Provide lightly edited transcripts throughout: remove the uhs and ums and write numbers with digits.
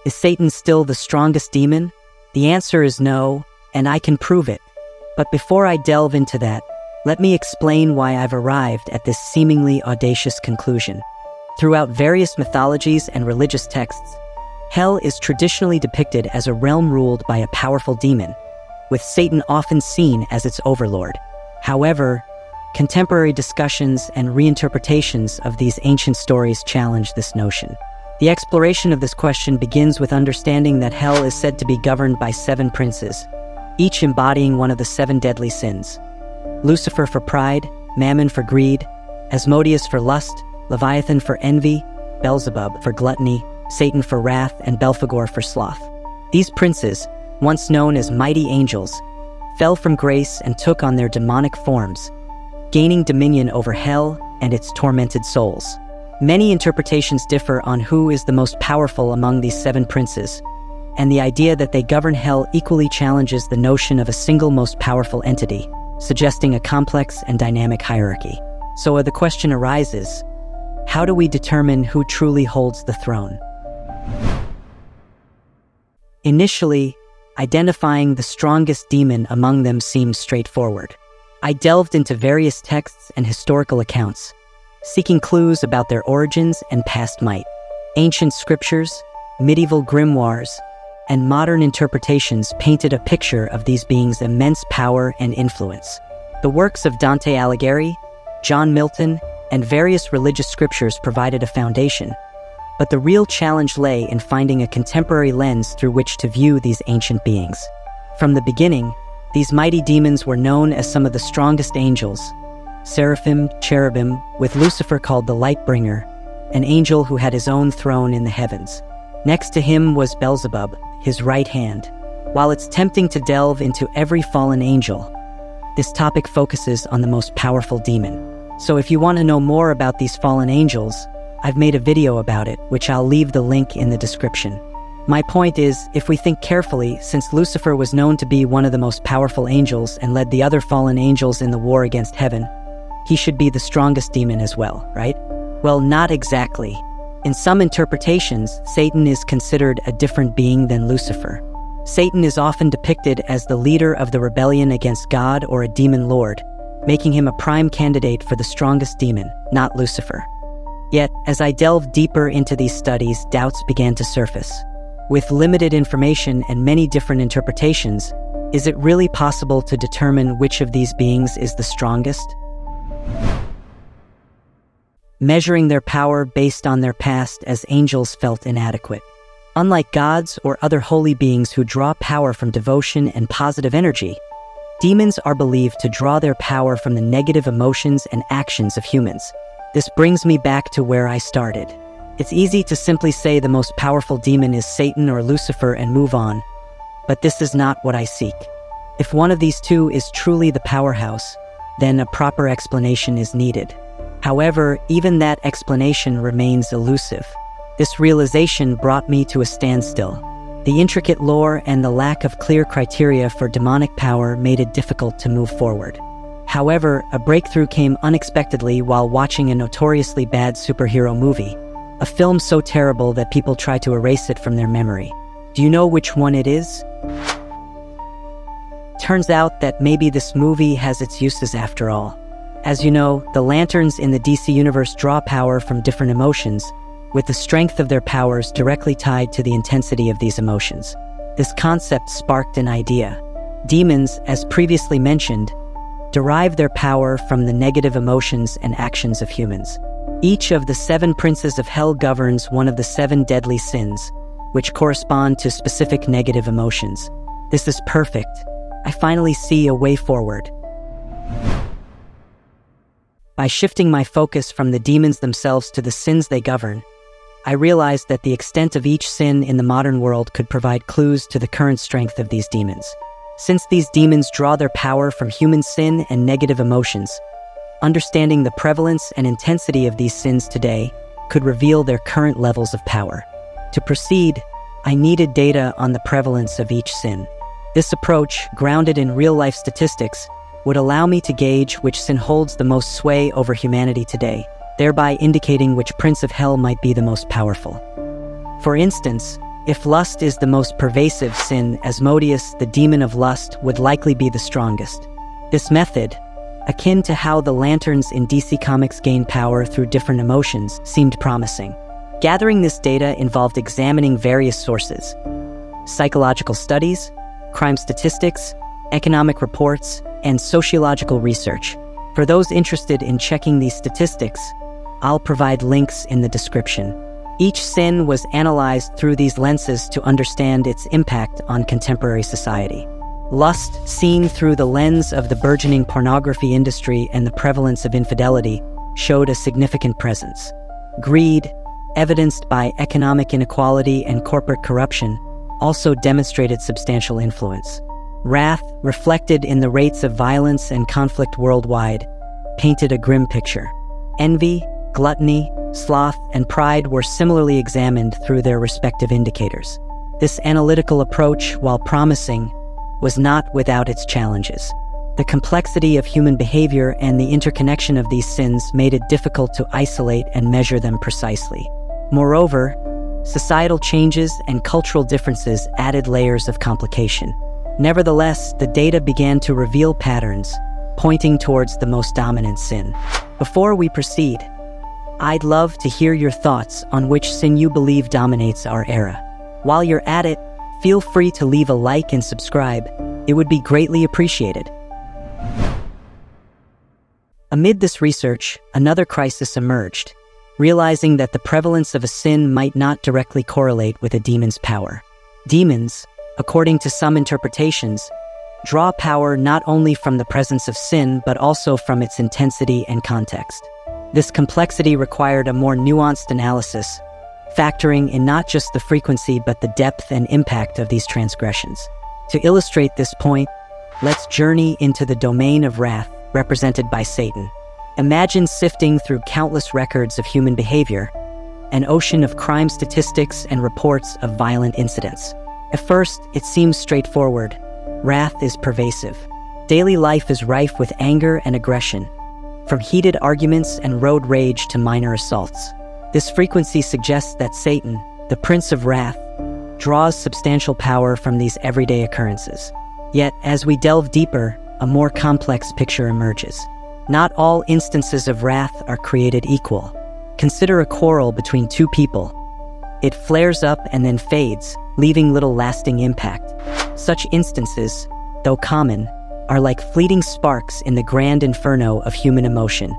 Is Satan still the strongest demon? The answer is no, and I can prove it. But before I delve into that, let me explain why I've arrived at this seemingly audacious conclusion. Throughout various mythologies and religious texts, hell is traditionally depicted as a realm ruled by a powerful demon, with Satan often seen as its overlord. However, contemporary discussions and reinterpretations of these ancient stories challenge this notion. The exploration of this question begins with understanding that hell is said to be governed by 7 princes, each embodying one of the 7 deadly sins. Lucifer for pride, Mammon for greed, Asmodeus for lust, Leviathan for envy, Beelzebub for gluttony, Satan for wrath, and Belphegor for sloth. These princes, once known as mighty angels, fell from grace and took on their demonic forms, gaining dominion over hell and its tormented souls. Many interpretations differ on who is the most powerful among these 7 princes, and the idea that they govern hell equally challenges the notion of a single most powerful entity, suggesting a complex and dynamic hierarchy. So the question arises, how do we determine who truly holds the throne? Initially, identifying the strongest demon among them seemed straightforward. I delved into various texts and historical accounts, seeking clues about their origins and past might. Ancient scriptures, medieval grimoires, and modern interpretations painted a picture of these beings' immense power and influence. The works of Dante Alighieri, John Milton, and various religious scriptures provided a foundation, but the real challenge lay in finding a contemporary lens through which to view these ancient beings. From the beginning, these mighty demons were known as some of the strongest angels, seraphim, cherubim, with Lucifer called the Light-bringer, an angel who had his own throne in the heavens. Next to him was Beelzebub, his right hand. While it's tempting to delve into every fallen angel, this topic focuses on the most powerful demon. So if you want to know more about these fallen angels, I've made a video about it, which I'll leave the link in the description. My point is, if we think carefully, since Lucifer was known to be one of the most powerful angels and led the other fallen angels in the war against heaven, he should be the strongest demon as well, right? Well, not exactly. In some interpretations, Satan is considered a different being than Lucifer. Satan is often depicted as the leader of the rebellion against God or a demon lord, making him a prime candidate for the strongest demon, not Lucifer. Yet, as I delved deeper into these studies, doubts began to surface. With limited information and many different interpretations, is it really possible to determine which of these beings is the strongest? Measuring their power based on their past as angels felt inadequate. Unlike gods or other holy beings who draw power from devotion and positive energy, demons are believed to draw their power from the negative emotions and actions of humans. This brings me back to where I started. It's easy to simply say the most powerful demon is Satan or Lucifer and move on, but this is not what I seek. If one of these two is truly the powerhouse, then a proper explanation is needed. However, even that explanation remains elusive. This realization brought me to a standstill. The intricate lore and the lack of clear criteria for demonic power made it difficult to move forward. However, a breakthrough came unexpectedly while watching a notoriously bad superhero movie, a film so terrible that people try to erase it from their memory. Do you know which one it is? Turns out that maybe this movie has its uses after all. As you know, the lanterns in the DC universe draw power from different emotions, with the strength of their powers directly tied to the intensity of these emotions. This concept sparked an idea. Demons, as previously mentioned, derive their power from the negative emotions and actions of humans. Each of the 7 princes of hell governs one of the 7 deadly sins, which correspond to specific negative emotions. This is perfect. I finally see a way forward. By shifting my focus from the demons themselves to the sins they govern, I realized that the extent of each sin in the modern world could provide clues to the current strength of these demons. Since these demons draw their power from human sin and negative emotions, understanding the prevalence and intensity of these sins today could reveal their current levels of power. To proceed, I needed data on the prevalence of each sin. This approach, grounded in real-life statistics, would allow me to gauge which sin holds the most sway over humanity today, thereby indicating which prince of hell might be the most powerful. For instance, If lust is the most pervasive sin, Asmodeus, the demon of lust, would likely be the strongest. This method, akin to how the lanterns in DC Comics gain power through different emotions, seemed promising. Gathering this data involved examining various sources: psychological studies, crime statistics, economic reports, and sociological research. For those interested in checking these statistics, I'll provide links in the description. Each sin was analyzed through these lenses to understand its impact on contemporary society. Lust, seen through the lens of the burgeoning pornography industry and the prevalence of infidelity, showed a significant presence. Greed, evidenced by economic inequality and corporate corruption, also demonstrated substantial influence. Wrath, reflected in the rates of violence and conflict worldwide, painted a grim picture. Envy, gluttony, sloth, and pride were similarly examined through their respective indicators. This analytical approach, while promising, was not without its challenges. The complexity of human behavior and the interconnection of these sins made it difficult to isolate and measure them precisely. Moreover, societal changes and cultural differences added layers of complication. Nevertheless, the data began to reveal patterns, pointing towards the most dominant sin. Before we proceed, I'd love to hear your thoughts on which sin you believe dominates our era. While you're at it, feel free to leave a like and subscribe. It would be greatly appreciated. Amid this research, another crisis emerged, realizing that the prevalence of a sin might not directly correlate with a demon's power. Demons, according to some interpretations, draw power not only from the presence of sin but also from its intensity and context. This complexity required a more nuanced analysis, factoring in not just the frequency but the depth and impact of these transgressions. To illustrate this point, let's journey into the domain of wrath, represented by Satan. Imagine sifting through countless records of human behavior, an ocean of crime statistics and reports of violent incidents. At first, it seems straightforward. Wrath is pervasive. Daily life is rife with anger and aggression, from heated arguments and road rage to minor assaults. This frequency suggests that Satan, the Prince of Wrath, draws substantial power from these everyday occurrences. Yet, as we delve deeper, a more complex picture emerges. Not all instances of wrath are created equal. Consider a quarrel between two people. It flares up and then fades, leaving little lasting impact. Such instances, though common, are like fleeting sparks in the grand inferno of human emotion.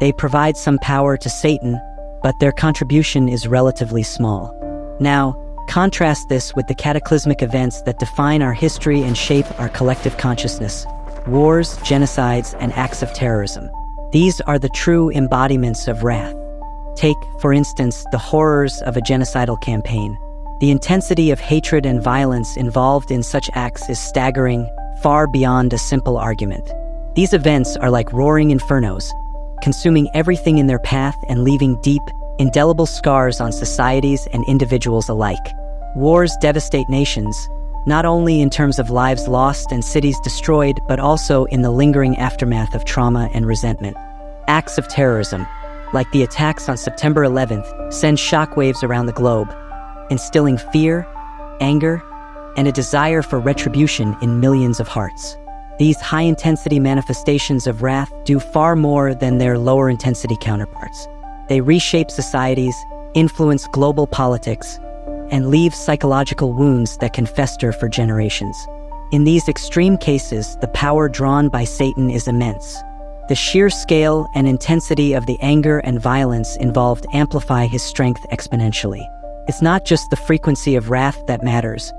They provide some power to Satan, but their contribution is relatively small. Now, contrast this with the cataclysmic events that define our history and shape our collective consciousness: wars, genocides, and acts of terrorism. These are the true embodiments of wrath. Take, for instance, the horrors of a genocidal campaign. The intensity of hatred and violence involved in such acts is staggering, far beyond a simple argument. These events are like roaring infernos, consuming everything in their path and leaving deep, indelible scars on societies and individuals alike. Wars devastate nations, not only in terms of lives lost and cities destroyed, but also in the lingering aftermath of trauma and resentment. Acts of terrorism, like the attacks on September 11th, send shockwaves around the globe, instilling fear, anger, and a desire for retribution in millions of hearts. These high-intensity manifestations of wrath do far more than their lower-intensity counterparts. They reshape societies, influence global politics, and leave psychological wounds that can fester for generations. In these extreme cases, the power drawn by Satan is immense. The sheer scale and intensity of the anger and violence involved amplify his strength exponentially. It's not just the frequency of wrath that matters,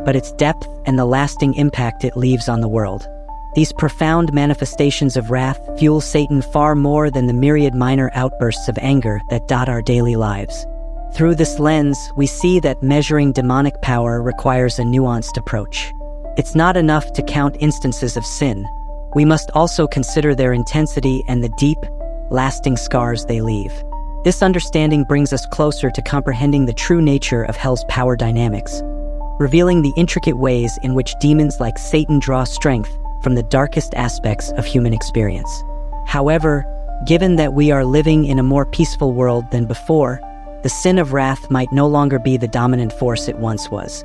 but its depth and the lasting impact it leaves on the world. These profound manifestations of wrath fuel Satan far more than the myriad minor outbursts of anger that dot our daily lives. Through this lens, we see that measuring demonic power requires a nuanced approach. It's not enough to count instances of sin. We must also consider their intensity and the deep, lasting scars they leave. This understanding brings us closer to comprehending the true nature of hell's power dynamics, revealing the intricate ways in which demons like Satan draw strength from the darkest aspects of human experience. However, given that we are living in a more peaceful world than before, the sin of wrath might no longer be the dominant force it once was.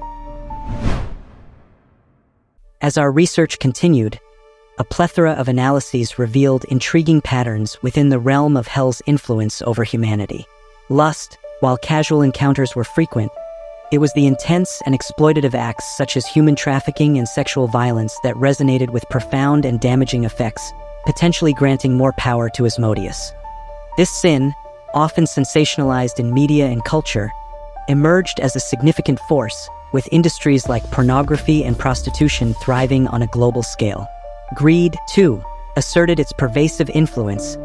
As our research continued, a plethora of analyses revealed intriguing patterns within the realm of hell's influence over humanity. Lust, while casual encounters were frequent, it was the intense and exploitative acts such as human trafficking and sexual violence that resonated with profound and damaging effects, potentially granting more power to Asmodeus. This sin, often sensationalized in media and culture, emerged as a significant force, with industries like pornography and prostitution thriving on a global scale. Greed, too, asserted its pervasive influence,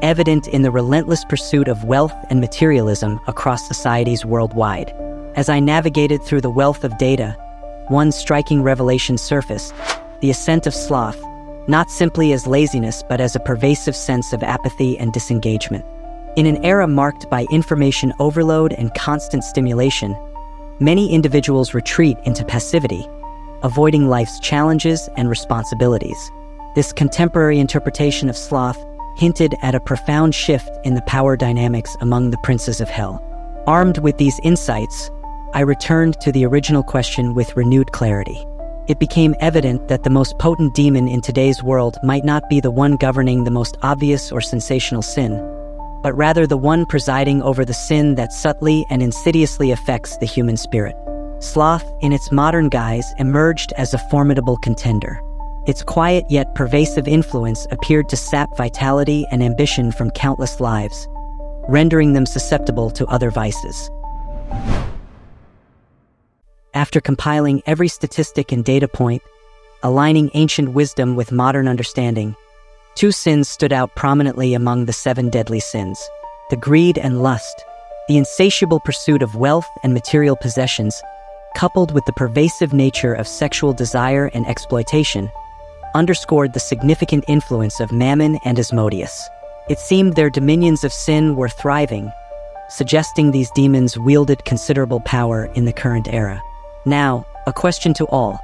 evident in the relentless pursuit of wealth and materialism across societies worldwide. As I navigated through the wealth of data, one striking revelation surfaced: the ascent of sloth, not simply as laziness but as a pervasive sense of apathy and disengagement. In an era marked by information overload and constant stimulation, many individuals retreat into passivity, avoiding life's challenges and responsibilities. This contemporary interpretation of sloth hinted at a profound shift in the power dynamics among the princes of hell. Armed with these insights, I returned to the original question with renewed clarity. It became evident that the most potent demon in today's world might not be the one governing the most obvious or sensational sin, but rather the one presiding over the sin that subtly and insidiously affects the human spirit. Sloth, in its modern guise, emerged as a formidable contender. Its quiet yet pervasive influence appeared to sap vitality and ambition from countless lives, rendering them susceptible to other vices. After compiling every statistic and data point, aligning ancient wisdom with modern understanding, two sins stood out prominently among the 7 deadly sins: the greed and lust. The insatiable pursuit of wealth and material possessions, coupled with the pervasive nature of sexual desire and exploitation, underscored the significant influence of Mammon and Asmodeus. It seemed their dominions of sin were thriving, suggesting these demons wielded considerable power in the current era. Now, a question to all: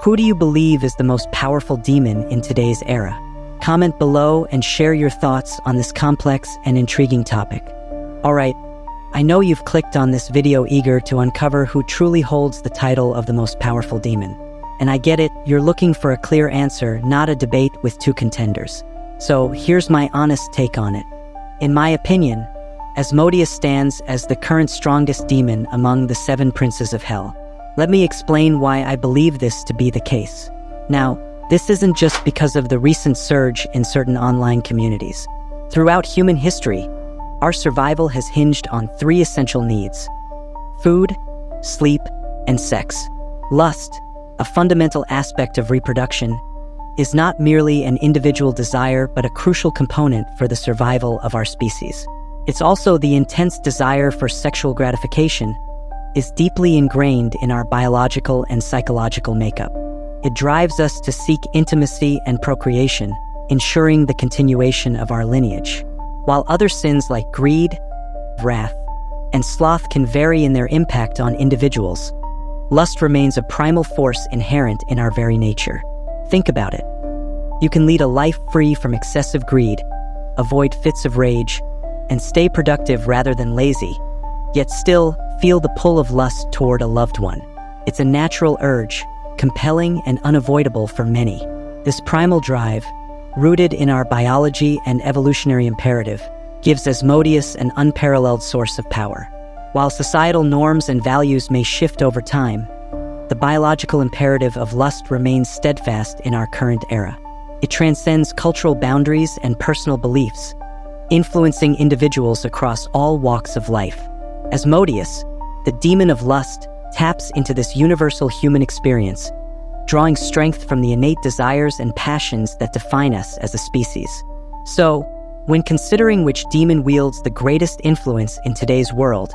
who do you believe is the most powerful demon in today's era? Comment below and share your thoughts on this complex and intriguing topic. Alright, I know you've clicked on this video eager to uncover who truly holds the title of the most powerful demon. And I get it, you're looking for a clear answer, not a debate with two contenders. So here's my honest take on it. In my opinion, Asmodeus stands as the current strongest demon among the 7 princes of hell. Let me explain why I believe this to be the case. Now, this isn't just because of the recent surge in certain online communities. Throughout human history, our survival has hinged on 3 essential needs: food, sleep, and sex. Lust, a fundamental aspect of reproduction, is not merely an individual desire but a crucial component for the survival of our species. It's also the intense desire for sexual gratification is deeply ingrained in our biological and psychological makeup. It drives us to seek intimacy and procreation, ensuring the continuation of our lineage. While other sins like greed, wrath, and sloth can vary in their impact on individuals, lust remains a primal force inherent in our very nature. Think about it. You can lead a life free from excessive greed, avoid fits of rage, and stay productive rather than lazy, yet still feel the pull of lust toward a loved one. It's a natural urge, compelling and unavoidable for many. This primal drive, rooted in our biology and evolutionary imperative, gives Asmodeus an unparalleled source of power. While societal norms and values may shift over time, the biological imperative of lust remains steadfast in our current era. It transcends cultural boundaries and personal beliefs, influencing individuals across all walks of life. Asmodeus, the demon of lust, taps into this universal human experience, drawing strength from the innate desires and passions that define us as a species. So, when considering which demon wields the greatest influence in today's world,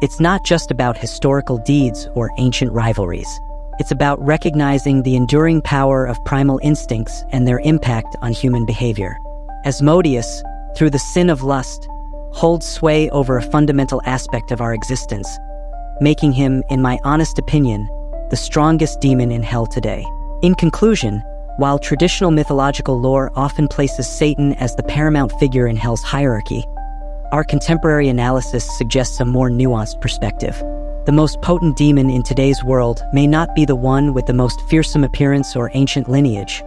it's not just about historical deeds or ancient rivalries. It's about recognizing the enduring power of primal instincts and their impact on human behavior. Asmodeus, through the sin of lust, holds sway over a fundamental aspect of our existence, making him, in my honest opinion, the strongest demon in hell today. In conclusion, while traditional mythological lore often places Satan as the paramount figure in hell's hierarchy, our contemporary analysis suggests a more nuanced perspective. The most potent demon in today's world may not be the one with the most fearsome appearance or ancient lineage,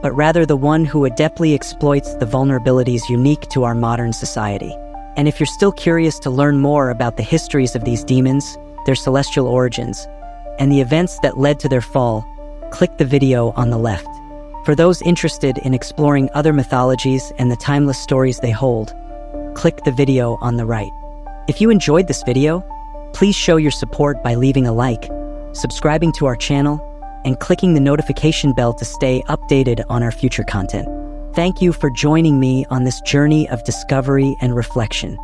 but rather the one who adeptly exploits the vulnerabilities unique to our modern society. And if you're still curious to learn more about the histories of these demons, their celestial origins, and the events that led to their fall, click the video on the left. For those interested in exploring other mythologies and the timeless stories they hold, click the video on the right. If you enjoyed this video, please show your support by leaving a like, subscribing to our channel, and clicking the notification bell to stay updated on our future content. Thank you for joining me on this journey of discovery and reflection.